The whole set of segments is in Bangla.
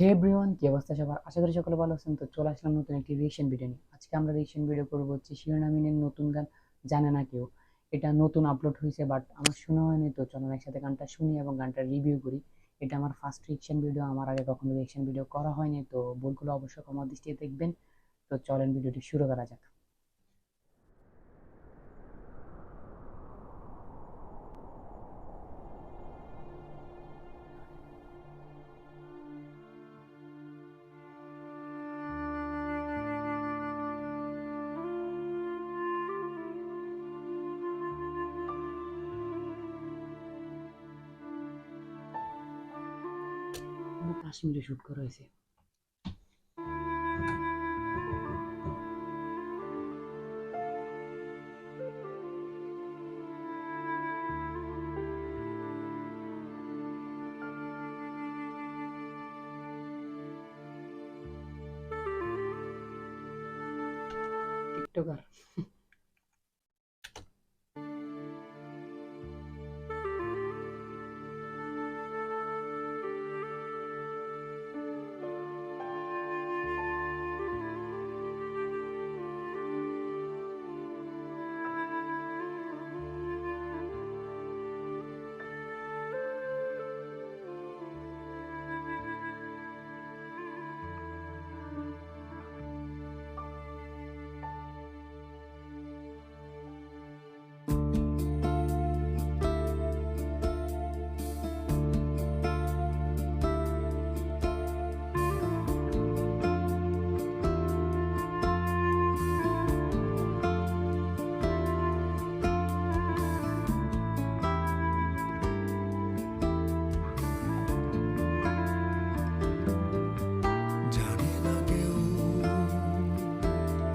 হে এভরিওয়ান, কি অবস্থা সবার? আশা করি সকলে ভালো আছেন। তো চলে আসলাম নতুন একটি রিয়েকশন ভিডিও নিয়ে। আজকে আমরা রিয়েকশন ভিডিও করবো হচ্ছে শিরোনামিনের নতুন গান জানে না কেউ। এটা নতুন আপলোড হয়েছে বাট আমার শোনা হয়নি, তো চলুন একসাথে গানটা শুনি এবং গানটা রিভিউ করি। এটা আমার ফার্স্ট রিয়েকশন ভিডিও, আমার আগে কখনো রিয়েকশন ভিডিও করা হয়নি, তো ভুলগুলো অবশ্যই ক্ষমা দৃষ্টিতে দেখবেন। তো চলেন ভিডিওটি শুরু করা যাক। পুরো 5 মিনিটে শুট করা হয়েছে। টিকটকার।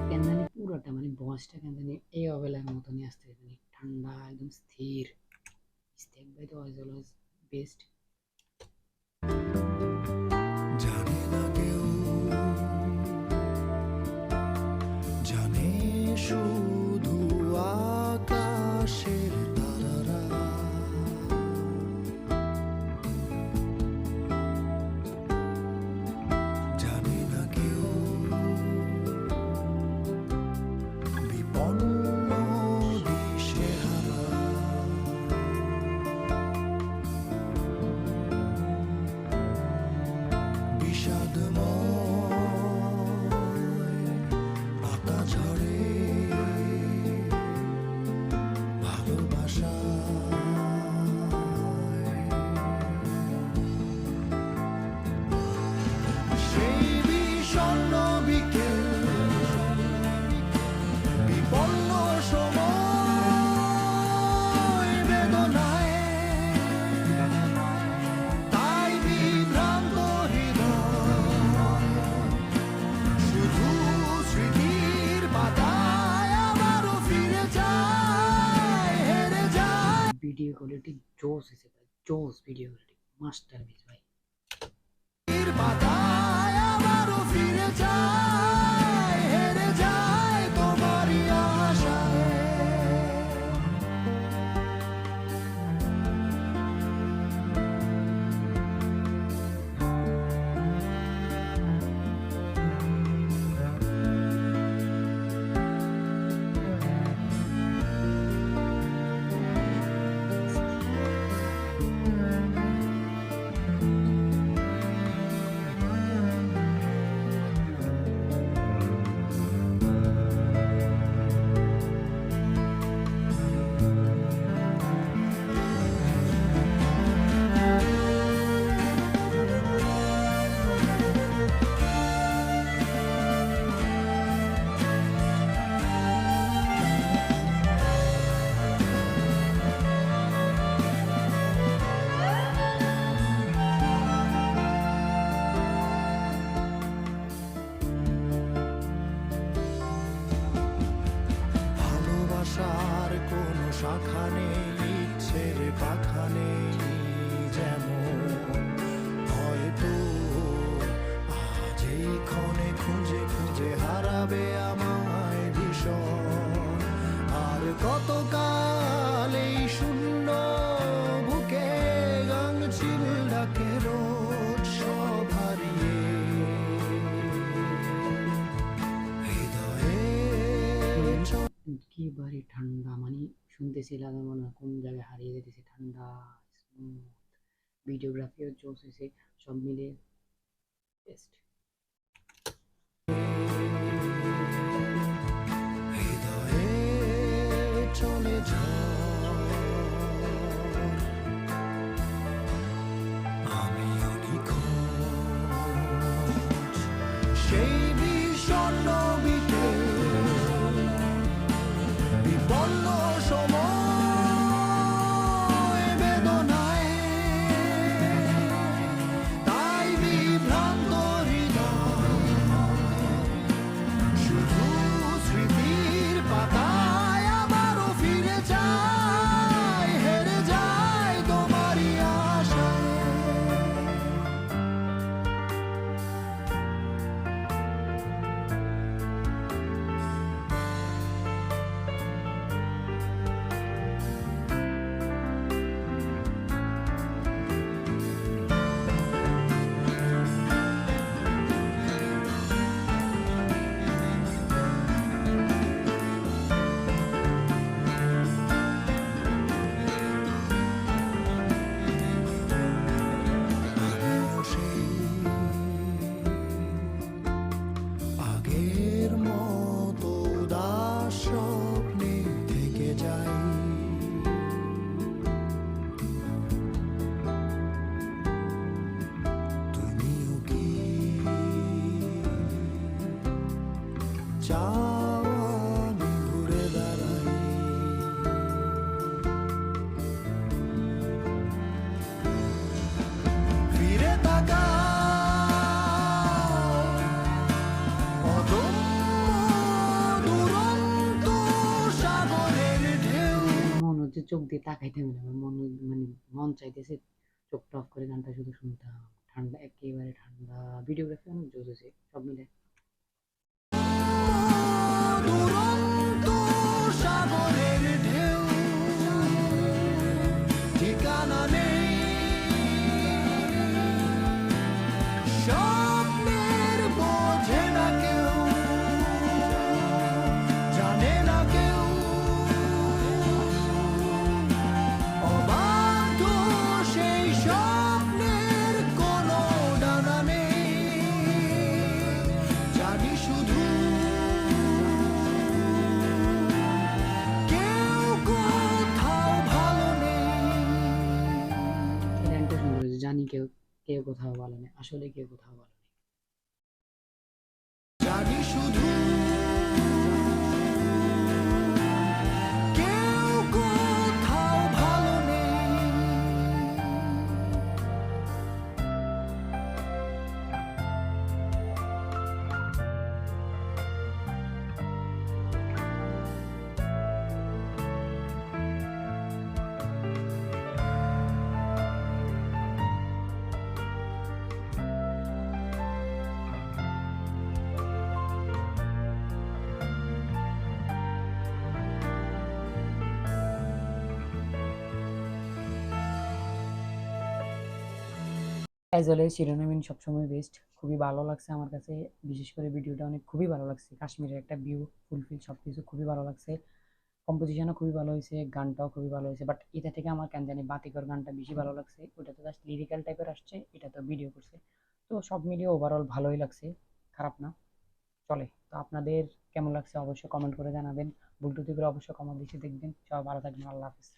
কেন জানি পুরোটা মানে ভয়েসটা কেন জানি এই অবেলার মতনই আসতে, মানে ঠান্ডা একদম স্থির। Step by the voice always best. জানে না কেউ, জানে শুধু আকাশের তারারা। জানে না কেউ বিপন্ন দিশেহারা। বিষাদময় পাতা ঝরে ভালোবাসায়। সেই বিষণ্ণ বিকেল, বিপন্ন সময় বেদনায়, তাই বিভ্রান্ত হৃদয় শুধু স্মৃতির পাতায় আবারও ফিরে যায়, হেরে যায়। ভিডিও কোয়ালিটি জোস হয়েছে ভাই, জোস ভিডিও কোয়ালিটি, মাস্টারপিস ভাই। স্মৃতির পাতায় আবারও ফিরে যায়, হেরে যায় তোমারই আশায়। ভালোবাসার কোনো শাখা নেই, ইচ্ছের পাখা নেই, যেমন হয়তো আজ এই ক্ষণে খুঁজে খুঁজে হারাবে আমায় ভীষণ। আর কতকাল এই শূন্য বুকে গান চিল ডাকে রোজ, সব হারিয়ে একেবারে ঠান্ডা, মানে শুনতেছি লাগে মনে হয় কোন জায়গায় হারিয়ে যেতেছে, ঠান্ডা স্মুথ, ভিডিওগ্রাফিও জোস হয়েছে, সব মিলে বেস্ট। হৃদয়ে চলে ঝড়, আমিও নিখোঁজ সেই বিষণ্ণ বিকেল, বিপন্ন সময় বেদনায়, তাই বিভ্রান্ত হৃদয় শুধু স্মৃতির পাতায় আবারও ফিরে যায়, হেরে যায় তোমারই আশায়। আমিও সেই আগের মতো উদাস স্বপ্নে থেকে যাই, তুমিও কি চাও আমি ঘুরে দাঁড়াই, ফিরে তাকাও অদম্য দুরন্ত সাগরের ঢেউ। মন হচ্ছে চোখ দিয়ে তাকাইতে হবে না, আমার মানে মন চাইতেছে চোখটা অফ করে গানটা শুধু শুনতাম, ঠান্ডা একেবারে ঠান্ডা, ভিডিওগ্রাফি অনেক জোস হয়েছে সব মিলে। দুরন্ত সাগরের ঢেউ, ঠিকানা নেই স্বপ্নের, বোঝে না কেউ, জানে না কেউ, অবাধ্য সেই স্বপ্নের কোনো ডানা নেই, জানি শুধু কেউ কোথাও ভালো নেই। এই লাইনটা সুন্দর হয়েছে, জানি কেউ কেউ কোথাও ভালো নেই, আসলে কেউ কোথাও ভালো নেই। জানি শুধু কেউ কোথাও ভালো নেই। অ্যাজ অলওয়েজ শিরোনামহীন সবসময় বেস্ট, খুবই ভালো লাগছে আমার কাছে, বিশেষ করে ভিডিওটা অনেক খুবই ভালো লাগছে, কাশ্মীরের একটা ভিউ ফুলফিল সব কিছু খুবই ভালো লাগছে, কম্পোজিশনও খুবই ভালো হয়েছে, গানটাও খুবই ভালো হয়েছে, বাট এটা থেকে আমার কেন জানি বাতিকর গানটা বেশি ভালো লাগছে, ওটা তো জাস্ট লিরিক্যাল টাইপের আসছে, এটা তো ভিডিও করছে, তো সব মিলিয়ে ওভারঅল ভালোই লাগছে, খারাপ না, চলে। তো আপনাদের কেমন লাগছে অবশ্যই কমেন্ট করে জানাবেন, ভুল ত্রুটি করে অবশ্যই কমেন্ট দিতে দেখবেন, সবাই ভালো থাকবেন, আল্লাহ হাফিজ।